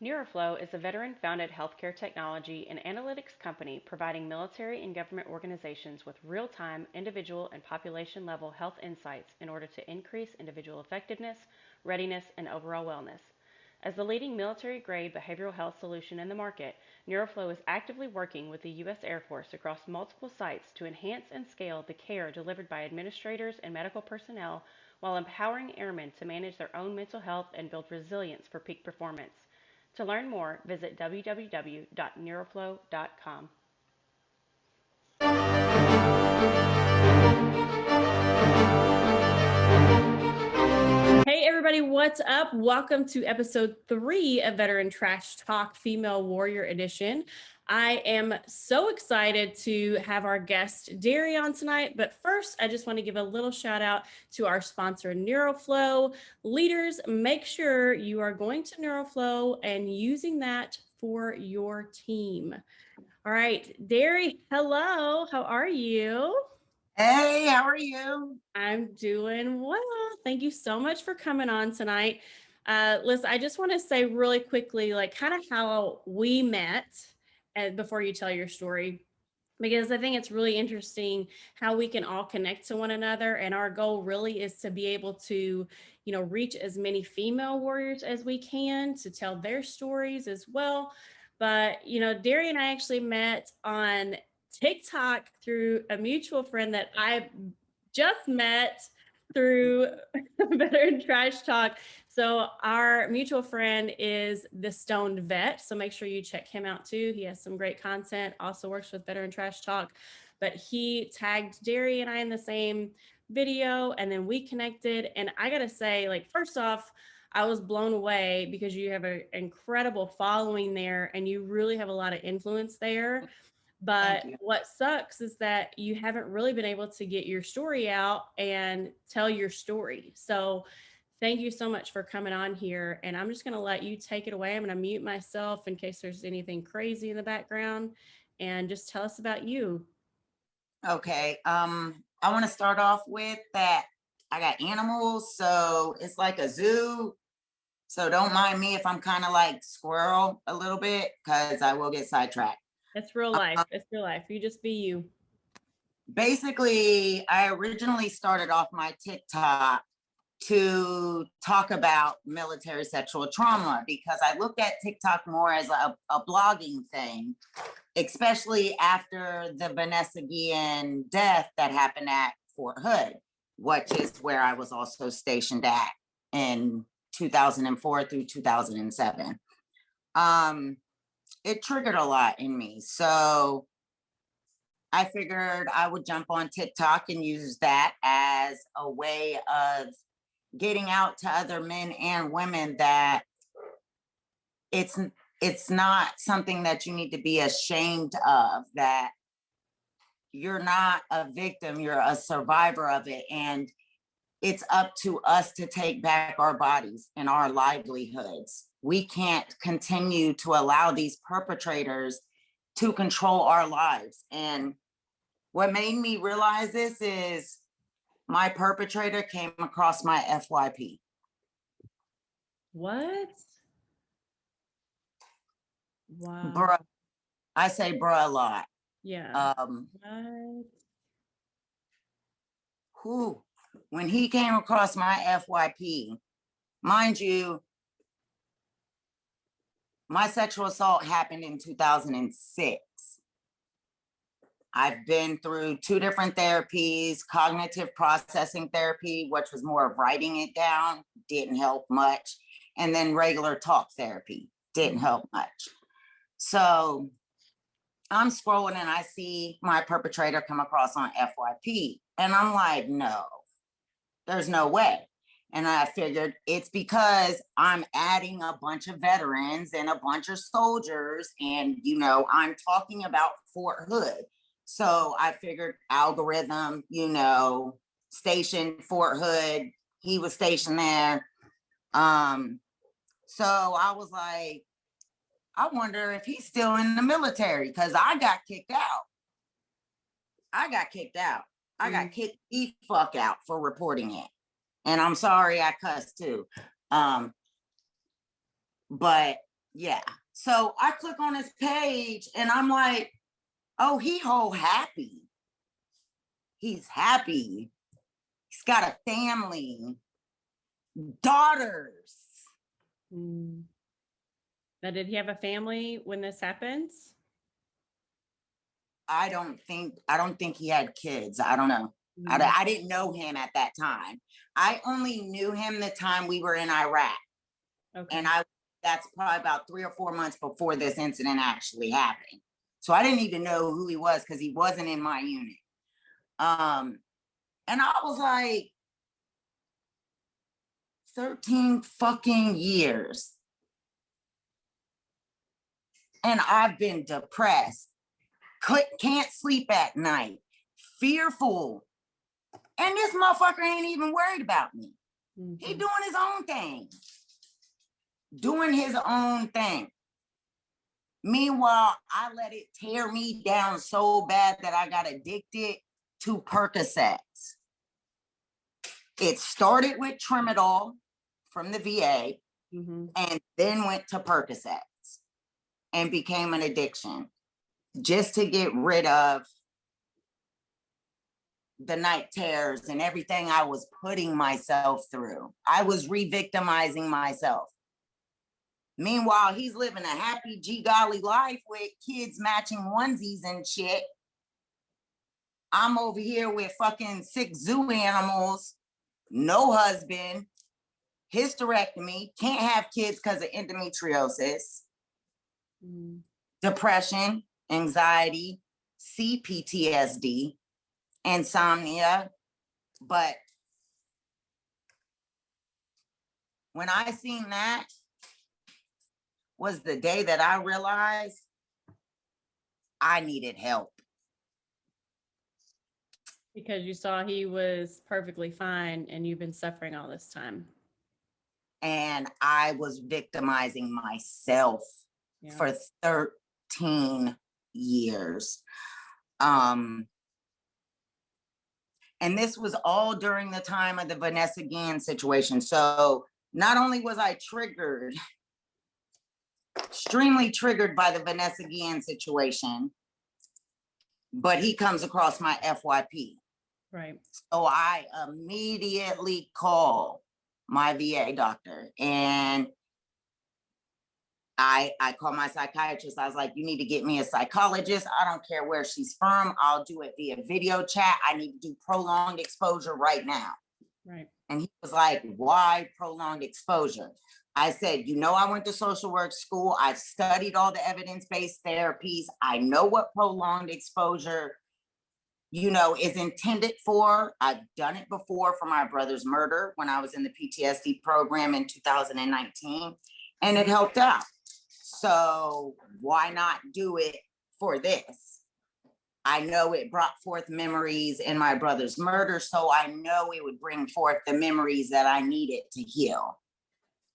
NeuroFlow is a veteran-founded healthcare technology and analytics company providing military and government organizations with real-time, individual, and population-level health insights in order to increase individual effectiveness, readiness, and overall wellness. As the leading military-grade behavioral health solution in the market, NeuroFlow is actively working with the U.S. Air Force across multiple sites to enhance and scale the care delivered by administrators and medical personnel while empowering airmen to manage their own mental health and build resilience for peak performance. To learn more, visit www.neuroflow.com. Hey everybody, what's up? Welcome to episode 3 of Veteran Trash Talk Female Warrior Edition. I am so excited to have our guest Dary on tonight, but first I just want to give a little shout out to our sponsor NeuroFlow. Leaders, make sure you are going to NeuroFlow and using that for your team. All right, Dary, hello, how are you? Hey, how are you? I'm doing well. Thank you so much for coming on tonight. Liz, I just want to say really quickly, like kind of how we met and before you tell your story, because I think it's really interesting how we can all connect to one another. And our goal really is to be able to, reach as many female warriors as we can to tell their stories as well. But, Dary and I actually met on TikTok through a mutual friend that I just met through Veteran Trash Talk. So our mutual friend is the Stoned Vet. So make sure you check him out too. He has some great content, also works with Veteran Trash Talk. But he tagged Dary and I in the same video, and then we connected. And I gotta say, like, first off, I was blown away because you have an incredible following there and you really have a lot of influence there. But Thank you. what sucks is that you haven't really been able to get your story out and tell your story. So thank you so much for coming on here. And I'm just going to let you take it away. I'm going to mute myself in case there's anything crazy in the background and just tell us about you. Okay. I want to start off with that I got animals, so it's like a zoo. So don't mind me if I'm kind of like squirrel a little bit because I will get sidetracked. It's real life. It's real life. You just be you. Basically, I originally started off my TikTok to talk about military sexual trauma because I looked at TikTok more as a blogging thing, especially after the Vanessa Guillen death that happened at Fort Hood, which is where I was also stationed at in 2004 through 2007. It triggered a lot in me. So I figured I would jump on TikTok and use that as a way of getting out to other men and women that it's not something that you need to be ashamed of, that you're not a victim, you're a survivor of it. And it's up to us to take back our bodies and our livelihoods. We can't continue to allow these perpetrators to control our lives. And what made me realize this is my perpetrator came across my FYP. What? Wow. Bruh, I say bruh a lot. Yeah. What? When he came across my FYP, mind you, my sexual assault happened in 2006. I've been through 2 different therapies, cognitive processing therapy, which was more of writing it down, didn't help much. And then regular talk therapy didn't help much. So I'm scrolling and I see my perpetrator come across on FYP. And I'm like, no, there's no way. And I figured it's because I'm adding a bunch of veterans and a bunch of soldiers. And, I'm talking about Fort Hood. So I figured algorithm, stationed Fort Hood. He was stationed there. So I was like, I wonder if he's still in the military because I got kicked out. I got kicked the fuck out for reporting it. And I'm sorry I cussed too. But Yeah. So I click on his page and I'm like, oh, he whole happy. He's happy. He's got a family, daughters. Mm. Now, did he have a family when this happens? I don't think he had kids. I don't know. Mm. I didn't know him at that time. I only knew him the time we were in Iraq. Okay. And that's probably about 3 or 4 months before this incident actually happened. So I didn't even know who he was because he wasn't in my unit. And I was like, 13 fucking years. And I've been depressed, can't sleep at night, fearful. And this motherfucker ain't even worried about me. Mm-hmm. He doing his own thing. Doing his own thing. Meanwhile, I let it tear me down so bad that I got addicted to Percocets. It started with Tramadol from the VA, Mm-hmm. and then went to Percocets and became an addiction just to get rid of the night terrors and everything I was putting myself through. I was re-victimizing myself. Meanwhile, he's living a happy G golly life with kids matching onesies and shit. I'm over here with fucking 6 zoo animals, no husband, hysterectomy, can't have kids because of endometriosis, depression, anxiety, CPTSD, insomnia. But when I seen that was the day that I realized I needed help. Because you saw he was perfectly fine and you've been suffering all this time. And I was victimizing myself for 13 years. And this was all during the time of the Vanessa Guillen situation. So not only was I triggered, extremely triggered by the Vanessa Guillen situation, but he comes across my FYP. Right. So I immediately call my VA doctor and I call my psychiatrist. I was like, you need to get me a psychologist. I don't care where she's from. I'll do it via video chat. I need to do prolonged exposure right now. Right. And he was like, why prolonged exposure? I said, I went to social work school. I've studied all the evidence-based therapies. I know what prolonged exposure, is intended for. I've done it before for my brother's murder when I was in the PTSD program in 2019, and it helped out. So why not do it for this? I know it brought forth memories in my brother's murder, so I know it would bring forth the memories that I needed to heal.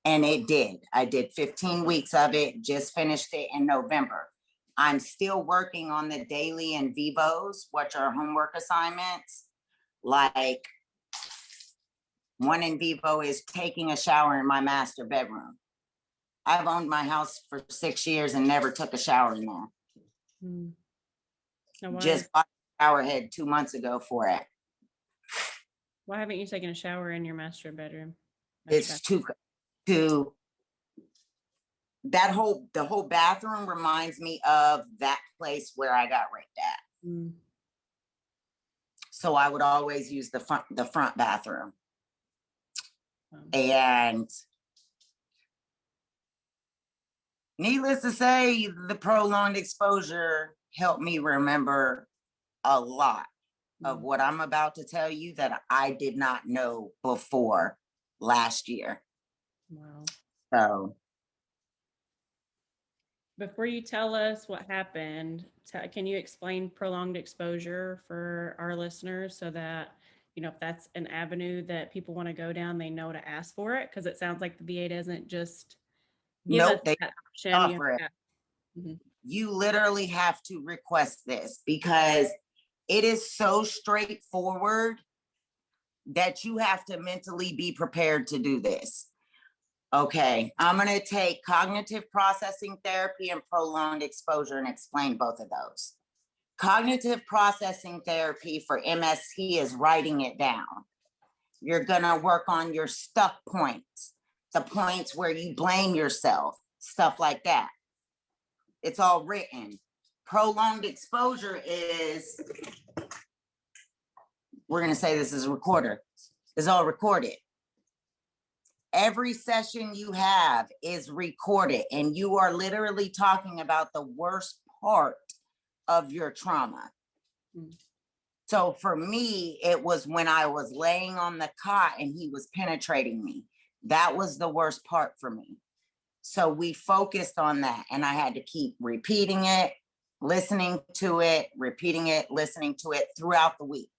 And it did. I did 15 weeks of it, just finished it in November. I'm still working on the daily in vivos, which are homework assignments. Like one in vivo is taking a shower in my master bedroom. I've owned my house for 6 years and never took a shower in there. Just bought a shower head 2 months ago for it. Why haven't you taken a shower in your master bedroom? It's too the whole bathroom reminds me of that place where I got raped at. So I would always use the front bathroom. And needless to say, the prolonged exposure helped me remember a lot of what I'm about to tell you that I did not know before last year. Wow. So before you tell us what happened, can you explain prolonged exposure for our listeners so that, if that's an avenue that people want to go down, they know to ask for it? Because it sounds like the VA doesn't just give us that option. Offer it. You literally have to request this because it is so straightforward that you have to mentally be prepared to do this. Okay, I'm going to take cognitive processing therapy and prolonged exposure and explain both of those. Cognitive processing therapy for MST is writing it down. You're going to work on your stuck points, the points where you blame yourself, stuff like that. It's all written. Prolonged exposure is, we're going to say this is a recorder, is all recorded. Every session you have is recorded, and you are literally talking about the worst part of your trauma. Mm. So for me, it was when I was laying on the cot and he was penetrating me. That was the worst part for me. So we focused on that, and I had to keep repeating it, listening to it, repeating it, listening to it throughout the week.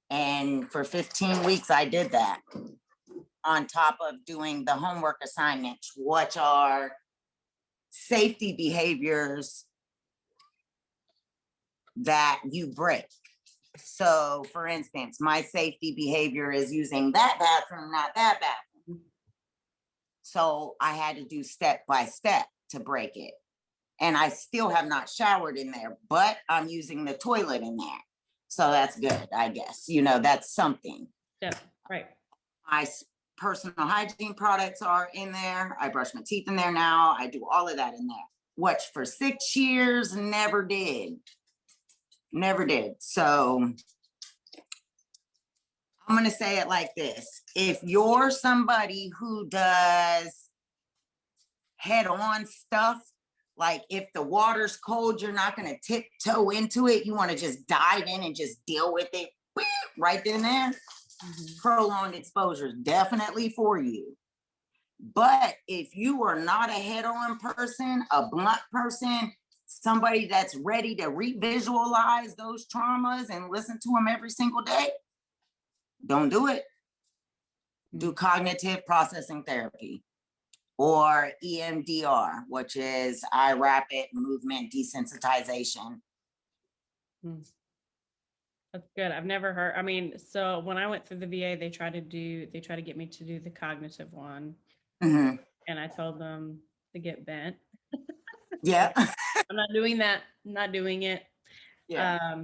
And for 15 weeks, I did that, on top of doing the homework assignments, which are safety behaviors that you break. So for instance, my safety behavior is using that bathroom, not that bathroom. So I had to do step by step to break it. And I still have not showered in there, but I'm using the toilet in there. So that's good, I guess. You know, that's something. Yeah, right. My personal hygiene products are in there. I brush my teeth in there now. I do all of that in there. Which for 6 years, never did. Never did. So I'm going to say it like this. If you're somebody who does head-on stuff, like if the water's cold, you're not going to tiptoe into it. You want to just dive in and just deal with it right then and there. Mm-hmm. Prolonged exposure is definitely for you. But if you are not a head-on person, a blunt person, somebody that's ready to revisualize those traumas and listen to them every single day, don't do it. Do cognitive processing therapy, or EMDR, which is eye rapid movement desensitization. That's good. I've never heard. I mean, so when I went through the VA, they tried to get me to do the cognitive one. Mm-hmm. And I told them to get bent. Yeah. I'm not doing that. I'm not doing it. Yeah.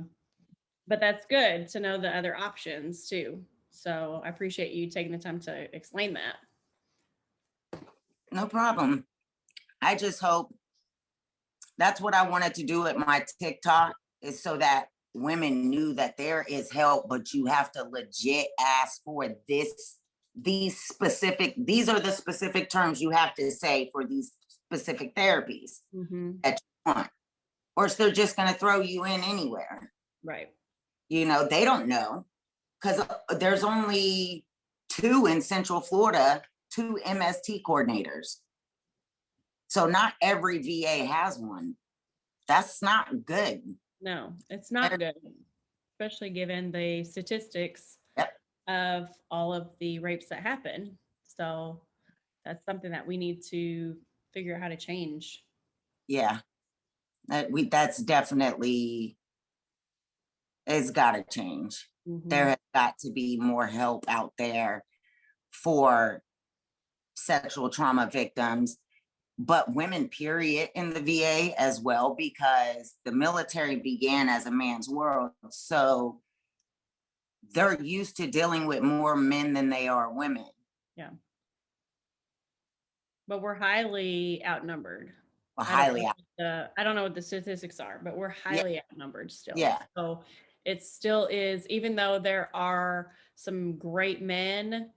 But that's good to know the other options too. So I appreciate you taking the time to explain that. No problem. I just hope that's what I wanted to do at my TikTok, is so that women knew that there is help, but you have to legit ask for these are the specific terms you have to say for these specific therapies that you want, or else they're just going to throw you in anywhere. Right. You know, they don't know, because there's only 2 in Central Florida, 2 MST coordinators. So not every VA has one. That's not good. No, it's not good, especially given the statistics of all of the rapes that happen. So that's something that we need to figure out how to change. Yeah, that's definitely, it's got to change. Mm-hmm. There has got to be more help out there for sexual trauma victims, but women, period, in the VA as well, because the military began as a man's world. So they're used to dealing with more men than they are women. Yeah. But we're highly outnumbered. I don't know what the statistics are, but we're highly outnumbered still. Yeah. So it still is, even though there are some great men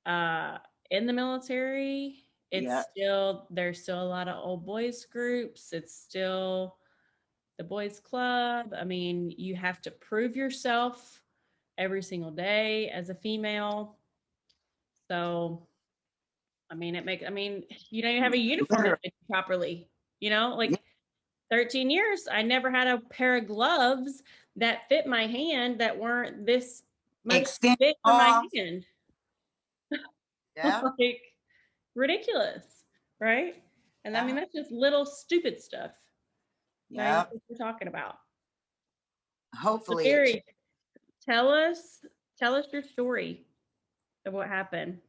in the military, there's still a lot of old boys groups. It's still the boys club. I mean, you have to prove yourself every single day as a female. So, I mean, you have a uniform that fits properly, like 13 years, I never had a pair of gloves that fit my hand that weren't this much fit for my hand. Yeah. Like, ridiculous, right? And I mean, that's just little stupid stuff. Yeah, we're talking about. Hopefully, so Dary, tell us your story of what happened.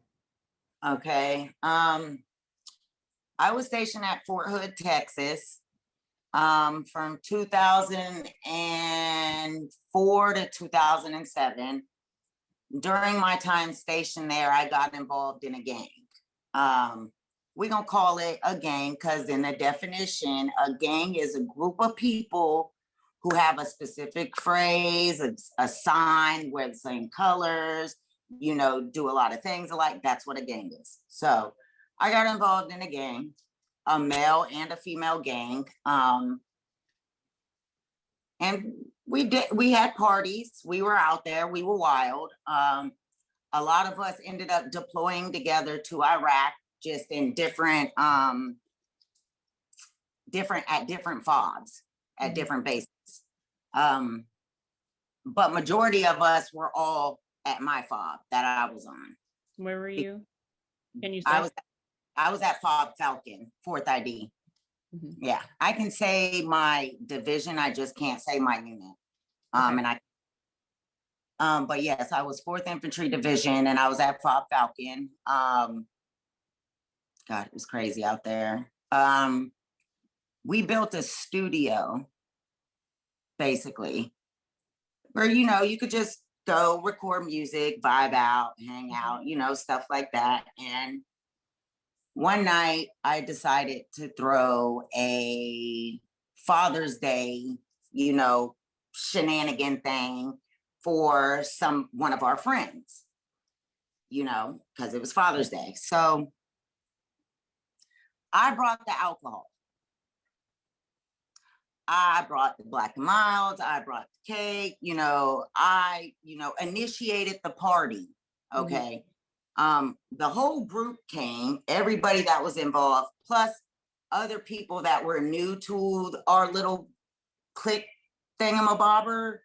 Okay. I was stationed at Fort Hood, Texas, from 2004 to 2007. During my time stationed there, I got involved in a gang. We're gonna call it a gang because in the definition, a gang is a group of people who have a specific phrase, a sign, wear the same colors, do a lot of things alike. That's what a gang is. So I got involved in a gang, a male and a female gang. And we had parties, we were out there, we were wild. A lot of us ended up deploying together to Iraq, just in different fobs, at different bases. But majority of us were all at my fob that I was on. Where were you? Can you say? I was at Fob Falcon, 4th ID. Yeah, I can say my division, I just can't say my unit. But yes, I was 4th Infantry Division, and I was at Fob Falcon. God, it was crazy out there. We built a studio, basically, where you could just go record music, vibe out, hang out, stuff like that. And one night I decided to throw a Father's Day, shenanigan thing for one of our friends, because it was Father's Day. So I brought the alcohol. I brought the Black and Milds, I brought the cake, I initiated the party. Okay. The whole group came, everybody that was involved, plus other people that were new to our little clique thingamabobber,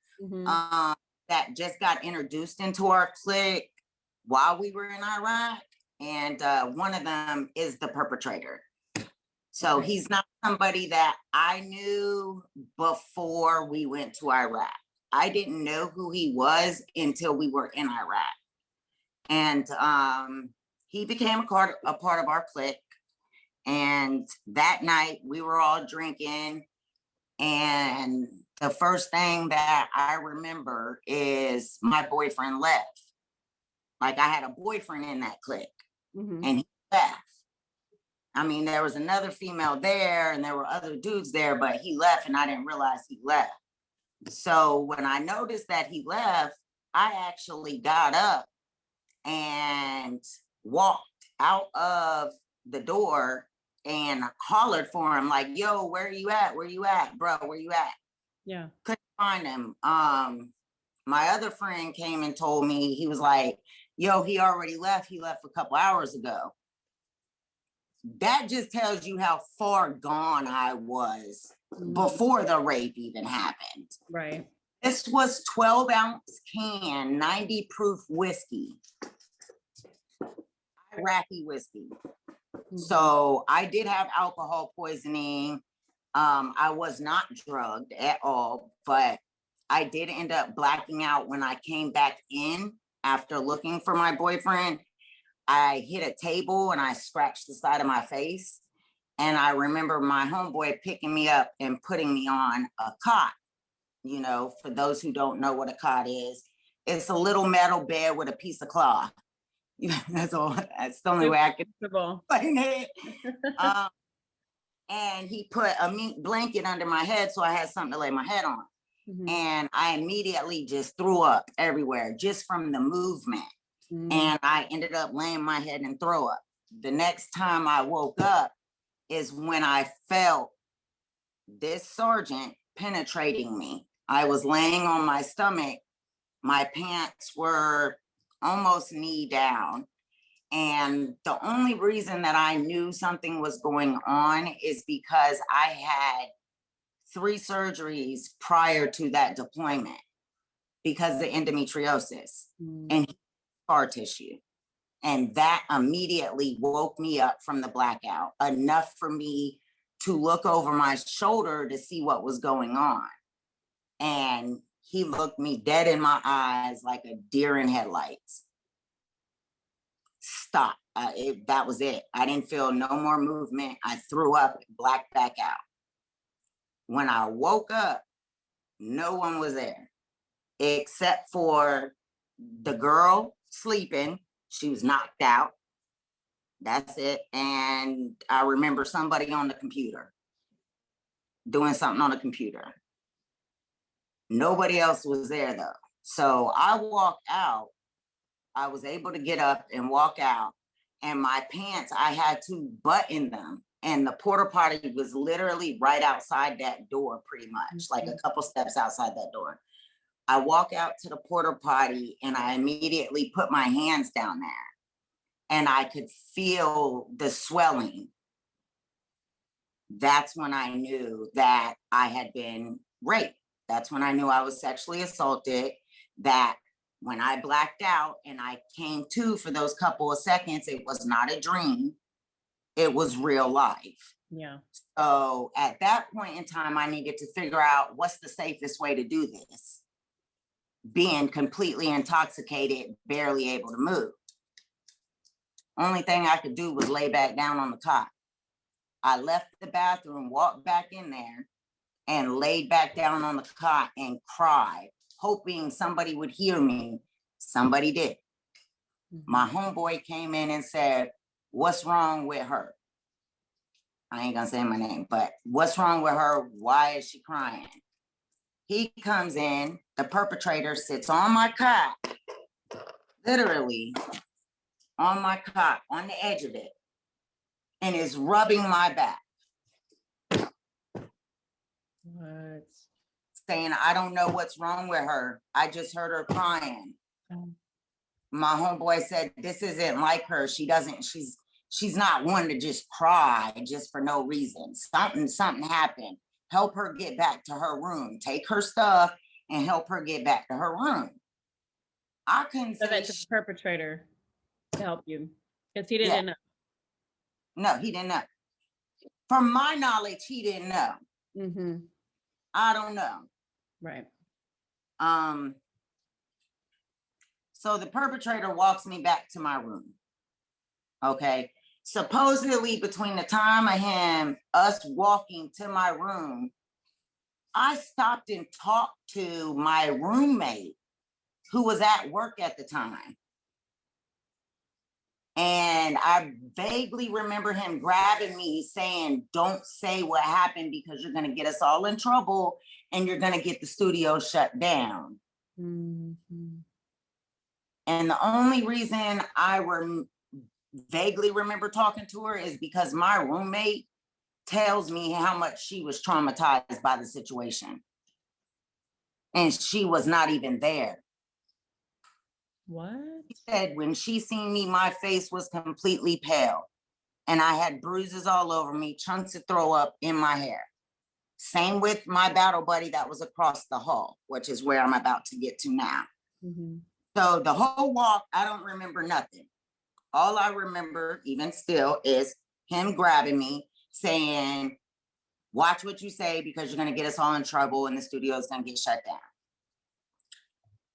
that just got introduced into our clique while we were in Iraq. And one of them is the perpetrator. So he's not somebody that I knew before we went to Iraq. I didn't know who he was until we were in Iraq. And he became a part of our clique. And that night we were all drinking. And the first thing that I remember is my boyfriend left. Like, I had a boyfriend in that clique, and he left. I mean, there was another female there and there were other dudes there, but he left and I didn't realize he left. So when I noticed that he left, I actually got up and walked out of the door and hollered for him, like, yo, where are you at? Where you at, bro? Where you at? Yeah. Couldn't find him. My other friend came and told me, he was like, yo, he already left. He left a couple hours ago. That just tells you how far gone I was before the rape even happened. Right. This was 12-ounce can, 90 proof whiskey, Iraqi whiskey. So I did have alcohol poisoning. I was not drugged at all, but I did end up blacking out when I came back in after looking for my boyfriend. I hit a table and I scratched the side of my face. And I remember my homeboy picking me up and putting me on a cot. For those who don't know what a cot is, it's a little metal bed with a piece of cloth. That's all. That's the only way I can explain it. And he put a meat blanket under my head, so I had something to lay my head on. And I immediately just threw up everywhere, just from the movement. And I ended up laying my head in throw up. The next time I woke up is when I felt this sergeant penetrating me. I was laying on my stomach. My pants were almost knee down. And the only reason that I knew something was going on is because I had 3 surgeries prior to that deployment because of endometriosis and scar tissue. And that immediately woke me up from the blackout, enough for me to look over my shoulder to see what was going on. And he looked me dead in my eyes like a deer in headlights. Stop. That was it. I didn't feel no more movement. I threw up, blacked back out. When I woke up, no one was there except for the girl sleeping. She was knocked out. That's it. And I remember somebody on the computer doing something on the computer. Nobody else was there though. So I walked out. I was able to get up and walk out. And my pants, I had to button them. And the porta potty was literally right outside that door, pretty much, like a couple steps outside that door. I walk out to the porta potty and I immediately put my hands down there. And I could feel the swelling. That's when I knew that I had been raped. That's when I knew I was sexually assaulted. That when I blacked out and I came to for those couple of seconds, it was not a dream. It was real life. Yeah. So at that point in time, I needed to figure out what's the safest way to do this. Being completely intoxicated, barely able to move. Only thing I could do was lay back down on the cot. I left the bathroom, walked back in there, and laid back down on the cot and cried, hoping somebody would hear me. Somebody did. My homeboy came in and said, "What's wrong with her?" I ain't gonna say my name, but what's wrong with her? Why is she crying? He comes in, the perpetrator sits on my cot, literally on my cot, on the edge of it, and is rubbing my back. What? Saying, "I don't know what's wrong with her. I just heard her crying." My homeboy said, "This isn't like her. She's not one to just cry just for no reason. Something happened. Help her get back to her room. Take her stuff and help her get back to her room." I couldn't So say that's the perpetrator to help you because he Yeah. didn't know. No, he didn't know. From my knowledge, he didn't know. Mm-hmm. I don't know. Right. So the perpetrator walks me back to my room. Okay. Supposedly between the time of us walking to my room, I stopped and talked to my roommate who was at work at the time. And I vaguely remember him grabbing me saying, "Don't say what happened because you're going to get us all in trouble and you're going to get the studio shut down." Mm-hmm. And the only reason I vaguely remember talking to her is because my roommate tells me how much she was traumatized by the situation. And she was not even there. What? She said when she seen me, my face was completely pale. And I had bruises all over me, chunks of throw up in my hair. Same with my battle buddy that was across the hall, which is where I'm about to get to now. Mm-hmm. So the whole walk, I don't remember nothing. All I remember, even still, is him grabbing me, saying, "Watch what you say because you're going to get us all in trouble and the studio is going to get shut down."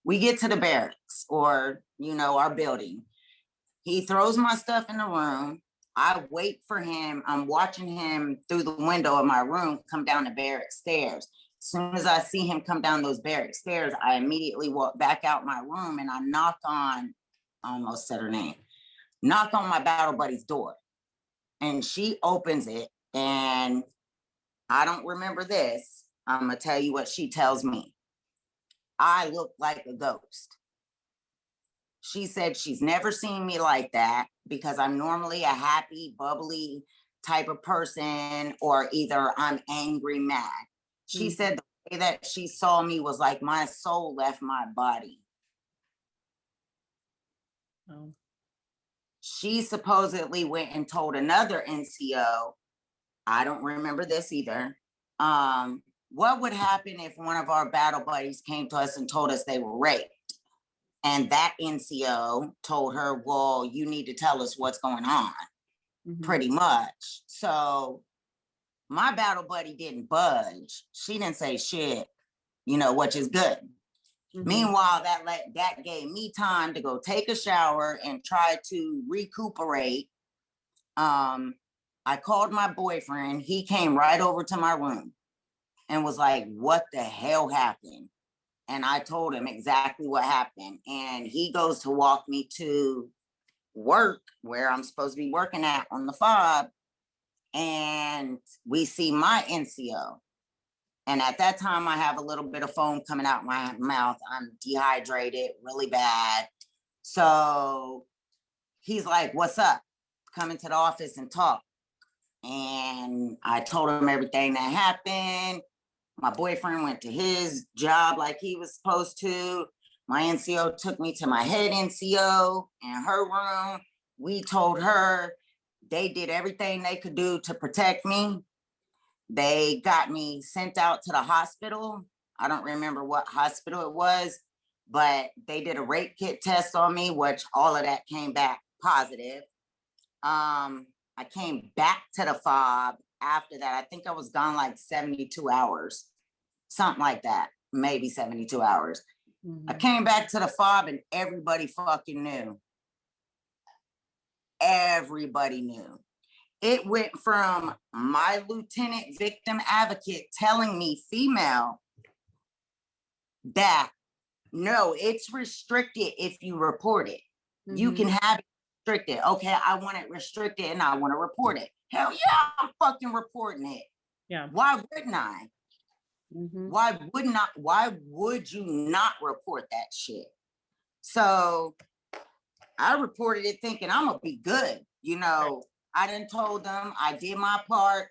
We get to the barracks or, our building. He throws my stuff in the room. I wait for him. I'm watching him through the window of my room come down the barrack stairs. As soon as I see him come down those barrack stairs, I immediately walk back out my room and I knock on, I almost said her name, knock on my battle buddy's door. And she opens it and I don't remember this. I'm going to tell you what she tells me. I look like a ghost. She said she's never seen me like that because I'm normally a happy, bubbly type of person, or either I'm angry, mad. She said the way that she saw me was like my soul left my body. Oh. She supposedly went and told another NCO, I don't remember this either, what would happen if one of our battle buddies came to us and told us they were raped? And that NCO told her, "Well, you need to tell us what's going on," pretty much. So my battle buddy didn't budge. She didn't say shit, which is good. Meanwhile, that gave me time to go take a shower and try to recuperate. I called my boyfriend. He came right over to my room and was like, "What the hell happened?" And I told him exactly what happened. And he goes to walk me to work where I'm supposed to be working at on the fob. And we see my NCO. And at that time, I have a little bit of foam coming out my mouth. I'm dehydrated really bad. So he's like, "What's up? Come into the office and talk." And I told him everything that happened. My boyfriend went to his job like he was supposed to. My NCO took me to my head NCO in her room. We told her they did everything they could do to protect me. They got me sent out to the hospital. I don't remember what hospital it was, but they did a rape kit test on me, which all of that came back positive. I came back to the fob after that. I think I was gone like 72 hours, something like that, maybe 72 hours. I came back to the fob and everybody fucking knew. Everybody knew. It went from my lieutenant victim advocate telling me, female, that no, it's restricted if you report it. You can have it restricted. Okay, I want it restricted and I want to report it. Hell yeah, I'm fucking reporting it. Yeah. Why wouldn't I? Why would you not report that shit? So I reported it thinking I'm gonna be good. You know, I done told them I did my part.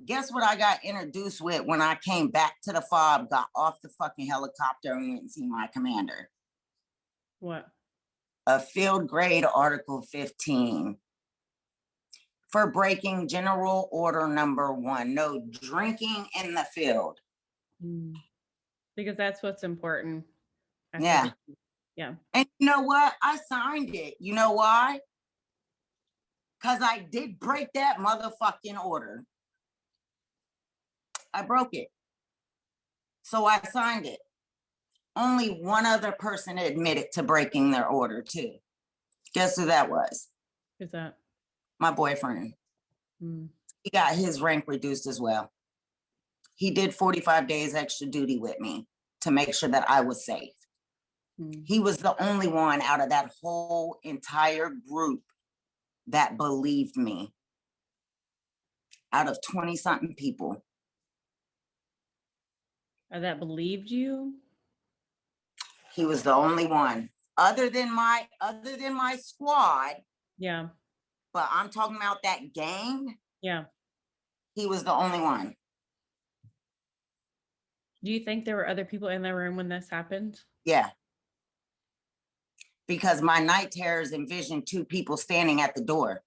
Guess what I got introduced with when I came back to the fob, got off the fucking helicopter and went and see my commander? What? A field grade Article 15 for breaking General Order number 1, no drinking in the field. Because that's what's important. Yeah. Yeah. And you know what? I signed it. You know why? Because I did break that motherfucking order. I broke it. So I signed it. Only one other person admitted to breaking their order too. Guess who that was? Who's that? My boyfriend. He got his rank reduced as well. He did 45 days extra duty with me to make sure that I was safe. He was the only one out of that whole entire group that believed me. Out of 20-something people. That believed you? He was the only one. Other than my squad. Yeah. But I'm talking about that gang. Yeah. He was the only one. Do you think there were other people in the room when this happened? Yeah. Because my night terrors envisioned 2 people standing at the door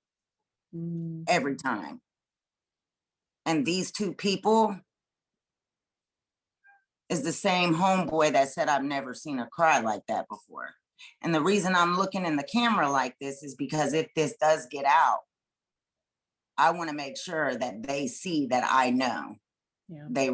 every time. And these 2 people is the same homeboy that said I've never seen her cry like that before. And the reason I'm looking in the camera like this is because if this does get out, I want to make sure that they see that I know. Yeah. They